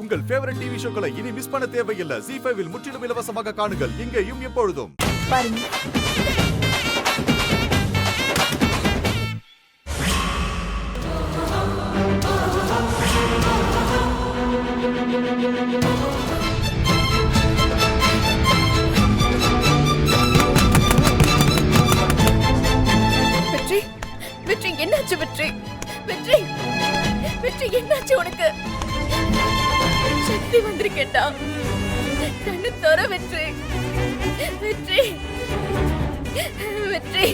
உங்கள் favourite TV ஷோக்களை இனி miss பண்ண தேவையில்லை. ZEE5 இல் முற்றிலும் இலவசமாக காணுங்கள். இங்கேயும் எப்பொழுதும். பாருங்க. வெற்றி, வெற்றி என்னாச்சு? வெற்றி, வெற்றி, வெற்றி என்னாச்சு உனக்கு? சக்தி வந்திருக்கேன்டா. கண்ணு தர வெற்றி, வெற்றி, வெற்றி,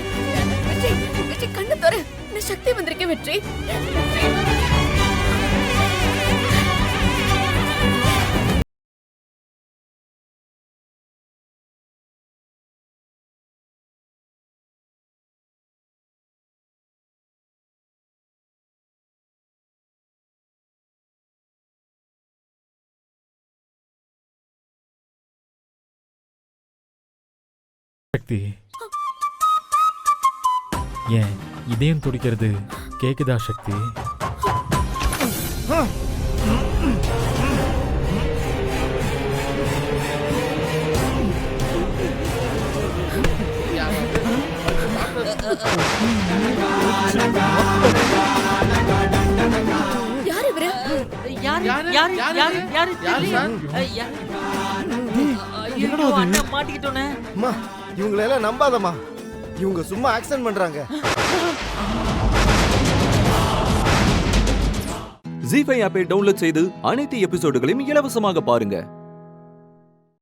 வெற்றி, வெற்றி கண்ணு தர. நான் சக்தி வந்திருக்கேன் வெற்றி. சக்தி, ஏன் இதயம் துடிக்கிறது கேக்குதா சக்தி? யார் இவரு? மாட்டிக்கிட்டோனே. இவங்களெல்லாம் நம்பாதம்மா. இவங்க சும்மா ஆக்சன் பண்றாங்க. ZEE5 ஆப்பை டவுன்லோட் செய்து அனைத்து எபிசோடுகளையும் இலவசமாக பாருங்க.